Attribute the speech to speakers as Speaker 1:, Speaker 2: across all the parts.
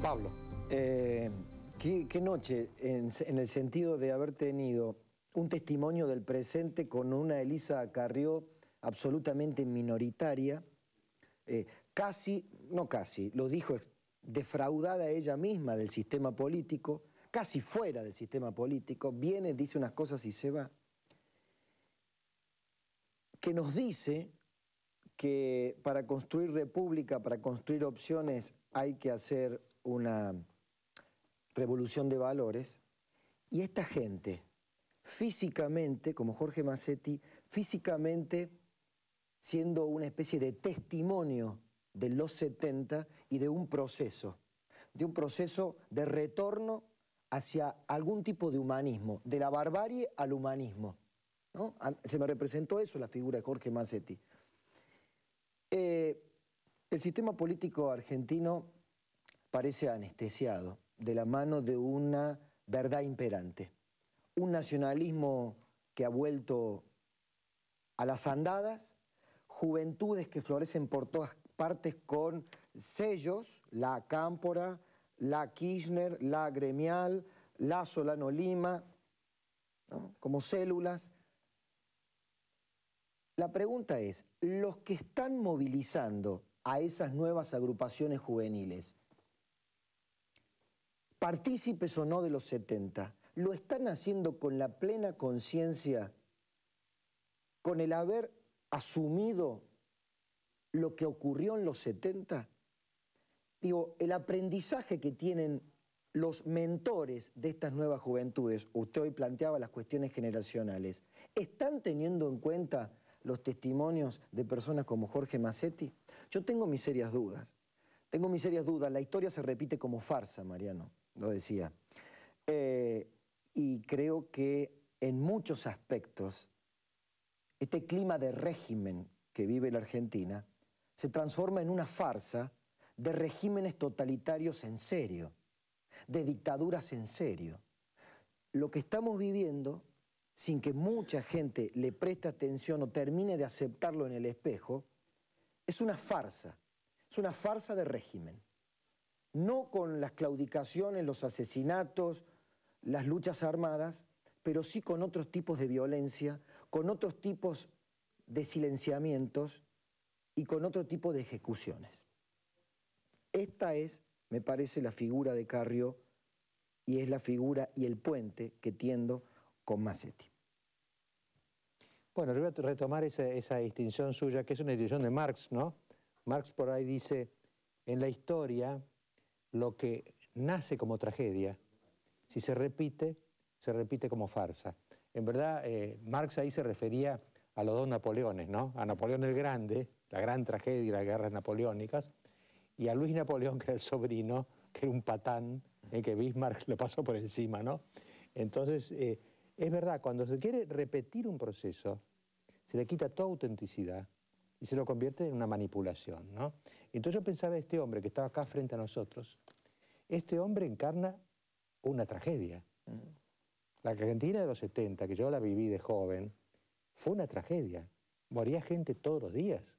Speaker 1: Pablo.
Speaker 2: Qué noche, en el sentido de haber tenido un testimonio del presente con una Elisa Carrió absolutamente minoritaria, lo dijo, defraudada ella misma del sistema político, casi fuera del sistema político, viene, dice unas cosas y se va, que nos dice que para construir república, para construir opciones, hay que hacer una revolución de valores, y esta gente, físicamente, como Jorge Massetti, físicamente siendo una especie de testimonio de los 70 y de un proceso de retorno hacia algún tipo de humanismo, de la barbarie al humanismo, ¿no? Se me representó eso la figura de Jorge Massetti. El sistema político argentino parece anestesiado de la mano de una verdad imperante, un nacionalismo que ha vuelto a las andadas, juventudes que florecen por todas partes con sellos, la Cámpora, la Kirchner, la Gremial, la Solano Lima, ¿no? Como células. La pregunta es, los que están movilizando a esas nuevas agrupaciones juveniles, partícipes o no de los 70, ¿lo están haciendo con la plena conciencia, con el haber asumido lo que ocurrió en los 70? Digo, el aprendizaje que tienen los mentores de estas nuevas juventudes, usted hoy planteaba las cuestiones generacionales, ¿están teniendo en cuenta los testimonios de personas como Jorge Massetti? Yo tengo mis serias dudas. Tengo mis serias dudas. La historia se repite como farsa, Mariano, lo decía. Y creo que en muchos aspectos este clima de régimen que vive la Argentina se transforma en una farsa de regímenes totalitarios en serio, de dictaduras en serio. Lo que estamos viviendo, sin que mucha gente le preste atención o termine de aceptarlo en el espejo, es una farsa de régimen. No con las claudicaciones, los asesinatos, las luchas armadas, pero sí con otros tipos de violencia, con otros tipos de silenciamientos y con otro tipo de ejecuciones. Esta es, me parece, la figura de Carrió y es la figura y el puente que tiendo con Massetti.
Speaker 1: Bueno, yo voy a retomar esa distinción suya, que es una distinción de Marx, ¿no? Marx por ahí dice, en la historia, lo que nace como tragedia, si se repite como farsa. En verdad, Marx ahí se refería a los dos Napoleones, ¿no? A Napoleón el Grande, la gran tragedia y las guerras napoleónicas, y a Luis Napoleón, que era el sobrino, que era un patán, que Bismarck le pasó por encima, ¿no? Entonces, es verdad, cuando se quiere repetir un proceso, se le quita toda autenticidad y se lo convierte en una manipulación, ¿no? Entonces yo pensaba, este hombre que estaba acá frente a nosotros, este hombre encarna una tragedia. La Argentina de los 70, que yo la viví de joven, fue una tragedia. Moría gente todos los días.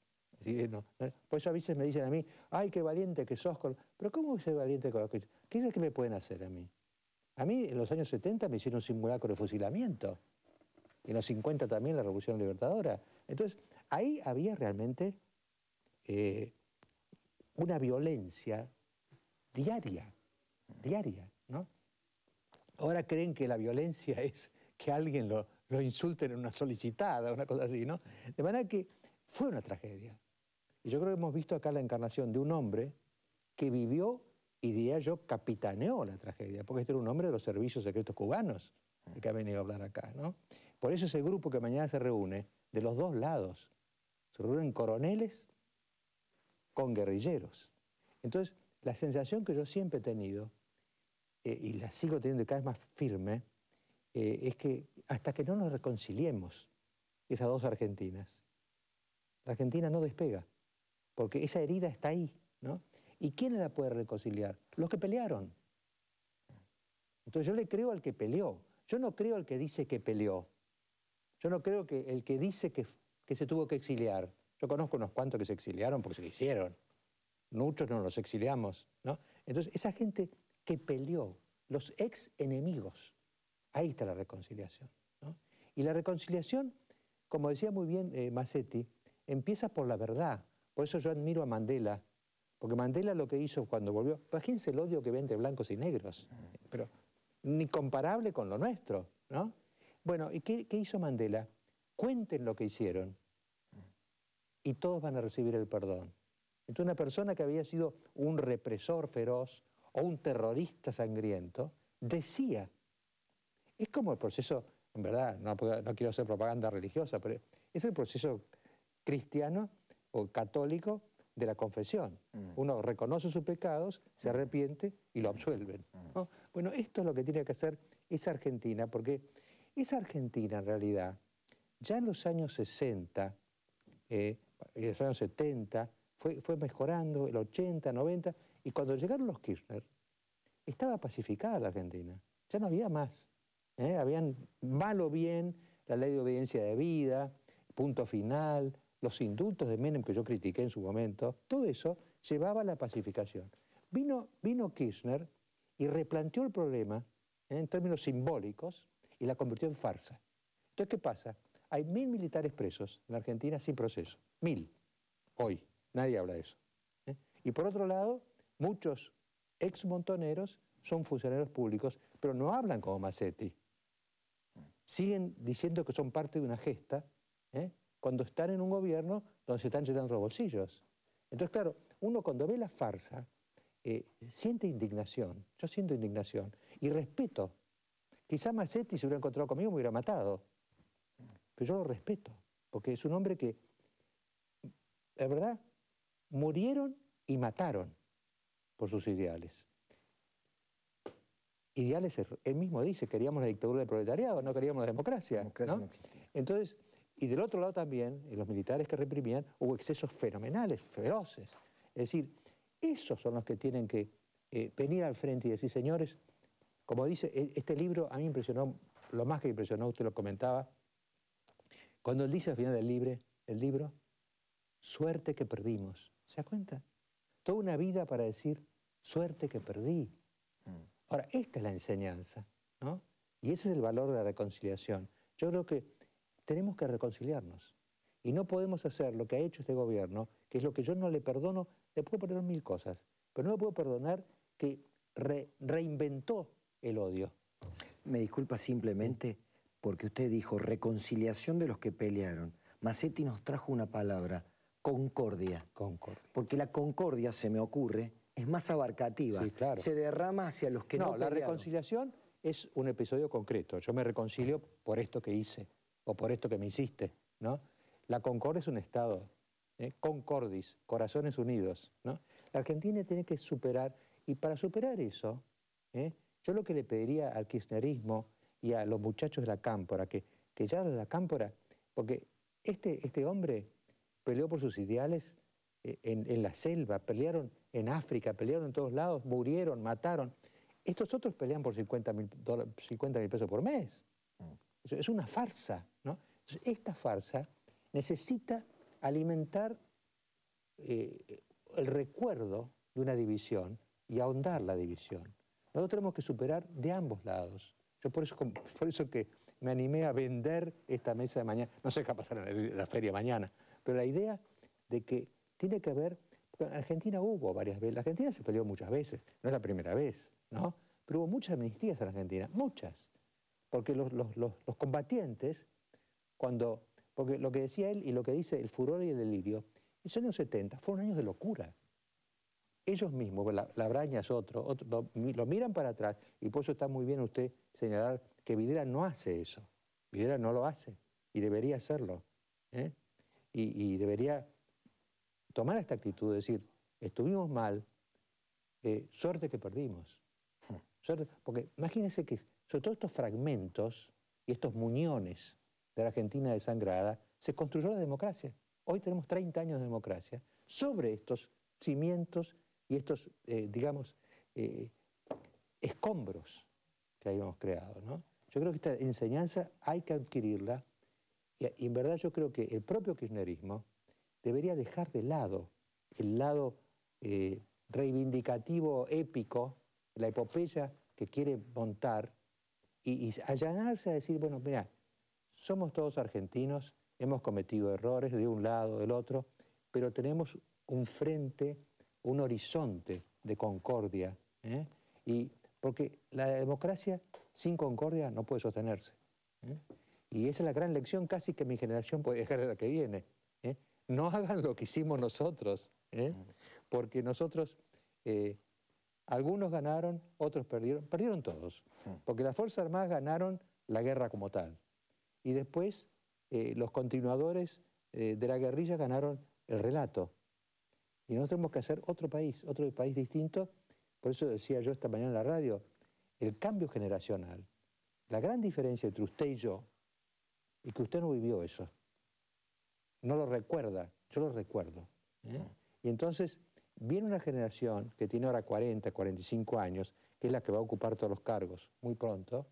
Speaker 1: Por eso a veces me dicen a mí, ¡ay, qué valiente que sos! Pero ¿cómo soy valiente con lo que... ¿Qué es lo que me pueden hacer a mí? A mí en los años 70 me hicieron un simulacro de fusilamiento. En los 50 también la Revolución Libertadora. Entonces, ahí había realmente una violencia diaria, ¿no? Ahora creen que la violencia es que alguien lo insulten en una solicitada, una cosa así, ¿no? De manera que fue una tragedia. Y yo creo que hemos visto acá la encarnación de un hombre que vivió, y diría yo, capitaneó la tragedia, porque este era un hombre de los servicios secretos cubanos, el que ha venido a hablar acá, ¿no? Por eso ese grupo que mañana se reúne, de los dos lados, se reúnen coroneles con guerrilleros. Entonces, la sensación que yo siempre he tenido, y la sigo teniendo cada vez más firme, es que hasta que no nos reconciliemos esas dos Argentinas, la Argentina no despega, porque esa herida está ahí, ¿no? ¿Y quién la puede reconciliar? Los que pelearon. Entonces yo le creo al que peleó. Yo no creo al que dice que peleó. Yo no creo que el que dice que se tuvo que exiliar. Yo conozco unos cuantos que se exiliaron porque se lo hicieron. Muchos no los exiliamos, ¿no? Entonces, esa gente que peleó, los ex enemigos, ahí está la reconciliación, ¿no? Y la reconciliación, como decía muy bien Massetti, empieza por la verdad. Por eso yo admiro a Mandela, porque Mandela lo que hizo cuando volvió, imagínense el odio que ve entre blancos y negros, pero ni comparable con lo nuestro, ¿no? Bueno, ¿y qué hizo Mandela? Cuenten lo que hicieron y todos van a recibir el perdón. Entonces una persona que había sido un represor feroz o un terrorista sangriento, decía, es como el proceso, en verdad, no quiero hacer propaganda religiosa, pero es el proceso cristiano o católico de la confesión. Uno reconoce sus pecados, se arrepiente y lo absuelven, ¿no? Bueno, esto es lo que tiene que hacer esa Argentina, porque esa Argentina en realidad, ya en los años 60, en los años 70, fue mejorando, el 80, 90, y cuando llegaron los Kirchner, estaba pacificada la Argentina, ya no había más. Habían mal o bien la ley de obediencia de vida, punto final, los indultos de Menem que yo critiqué en su momento, todo eso llevaba a la pacificación. Vino Kirchner y replanteó el problema en términos simbólicos y la convirtió en farsa. Entonces, ¿qué pasa? Hay 1000 militares presos en la Argentina sin proceso. 1000. Hoy. Nadie habla de eso. Y por otro lado, muchos exmontoneros son funcionarios públicos, pero no hablan como Massetti. Siguen diciendo que son parte de una gesta, cuando están en un gobierno donde se están llenando los bolsillos. Entonces, claro, uno cuando ve la farsa, siente indignación. Yo siento indignación y respeto. Quizá Massetti, si hubiera encontrado conmigo, me hubiera matado. Pero yo lo respeto, porque es un hombre que, la verdad, murieron y mataron por sus ideales. Ideales, él mismo dice, queríamos la dictadura del proletariado, no queríamos la democracia, ¿no? Entonces, y del otro lado también, en los militares que reprimían, hubo excesos fenomenales, feroces. Es decir, esos son los que tienen que venir al frente y decir, señores, como dice, este libro a mí me impresionó, lo más que me impresionó, usted lo comentaba, cuando él dice al final del libro, suerte que perdimos. ¿Se da cuenta? Toda una vida para decir, suerte que perdí. Ahora, esta es la enseñanza, ¿no? Y ese es el valor de la reconciliación. Yo creo que tenemos que reconciliarnos. Y no podemos hacer lo que ha hecho este gobierno, que es lo que yo no le perdono, le puedo perdonar 1000 cosas, pero no le puedo perdonar que reinventó el odio.
Speaker 2: Me disculpa simplemente porque usted dijo reconciliación de los que pelearon. Massetti nos trajo una palabra, concordia.
Speaker 1: Concordia.
Speaker 2: Porque la concordia, se me ocurre, es más abarcativa.
Speaker 1: Sí, claro.
Speaker 2: Se derrama hacia los que no pelearon.
Speaker 1: La reconciliación es un episodio concreto. Yo me reconcilio por esto que hice o por esto que me hiciste, ¿no? La concordia es un estado, concordis, corazones unidos, ¿no? La Argentina tiene que superar, y para superar eso, yo lo que le pediría al kirchnerismo y a los muchachos de la Cámpora, que ya los de la Cámpora, porque este hombre peleó por sus ideales en la selva, pelearon en África, pelearon en todos lados, murieron, mataron. Estos otros pelean por 50.000 pesos por mes. Es una farsa, ¿no? Entonces, esta farsa necesita alimentar el recuerdo de una división y ahondar la división. Nosotros tenemos que superar de ambos lados. Yo por eso que me animé a vender esta mesa de mañana. No sé qué va a pasar en la feria mañana, pero la idea de que tiene que haber, porque en Argentina hubo varias veces, la Argentina se peleó muchas veces, no es la primera vez, ¿no? Pero hubo muchas amnistías en Argentina, muchas. Porque los combatientes, porque lo que decía él y lo que dice el furor y el delirio, en los años 70 fueron años de locura. Ellos mismos, la Braña es otro, lo miran para atrás, y por eso está muy bien usted señalar que Videla no hace eso. Videla no lo hace, y debería hacerlo. Y debería tomar esta actitud de decir, estuvimos mal, suerte que perdimos. Porque imagínense que sobre todo estos fragmentos y estos muñones de la Argentina desangrada, se construyó la democracia. Hoy tenemos 30 años de democracia sobre estos cimientos y estos, digamos, escombros que habíamos creado, ¿no? Yo creo que esta enseñanza hay que adquirirla y en verdad yo creo que el propio kirchnerismo debería dejar de lado el lado reivindicativo épico, la epopeya que quiere montar, y allanarse a decir, bueno, mira, somos todos argentinos, hemos cometido errores de un lado, del otro, pero tenemos un frente, un horizonte de concordia, ¿eh? Y porque la democracia sin concordia no puede sostenerse, ¿eh? Y esa es la gran lección casi que mi generación puede dejar a la que viene, ¿eh? No hagan lo que hicimos nosotros, ¿eh? Porque nosotros, algunos ganaron, otros perdieron todos, porque las Fuerzas Armadas ganaron la guerra como tal. Y después los continuadores de la guerrilla ganaron el relato. Y nosotros tenemos que hacer otro país distinto. Por eso decía yo esta mañana en la radio, el cambio generacional, la gran diferencia entre usted y yo, es que usted no vivió eso. No lo recuerda, yo lo recuerdo, ¿eh? Y entonces viene una generación que tiene ahora 40, 45 años, que es la que va a ocupar todos los cargos muy pronto,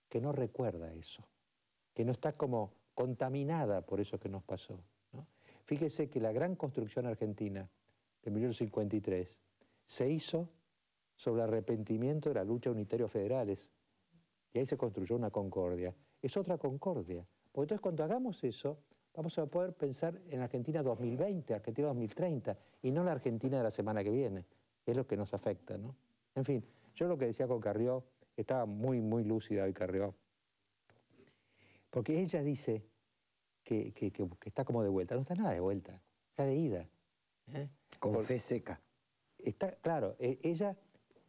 Speaker 1: que no recuerda eso, que no está como contaminada por eso que nos pasó, ¿no? Fíjese que la gran construcción argentina de 1953 se hizo sobre el arrepentimiento de la lucha unitarios federales, y ahí se construyó una concordia. Es otra concordia, porque entonces cuando hagamos eso, vamos a poder pensar en Argentina 2020, Argentina 2030, y no en la Argentina de la semana que viene, que es lo que nos afecta, ¿no? En fin, yo lo que decía con Carrió, estaba muy, muy lúcida hoy Carrió, porque ella dice que está como de vuelta. No está nada de vuelta, está de ida, ¿eh?
Speaker 2: Con fe seca.
Speaker 1: Está, claro, ella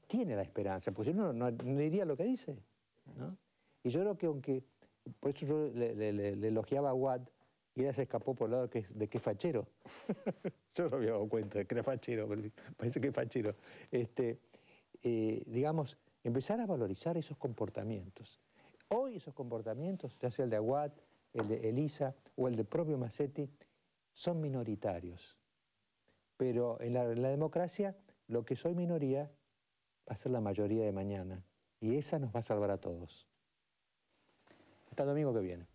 Speaker 1: tiene la esperanza, porque si no, no diría lo que dice, ¿no? Y yo creo que aunque, por eso yo le elogiaba a Watt, y ella se escapó por el lado de que es fachero. Yo no había dado cuenta de que era fachero, pero parece que es fachero. Digamos, empezar a valorizar esos comportamientos. Hoy esos comportamientos, ya sea el de Aguad, el de Elisa o el de propio Massetti, son minoritarios. Pero en la democracia, lo que soy minoría va a ser la mayoría de mañana. Y esa nos va a salvar a todos. Hasta el domingo que viene.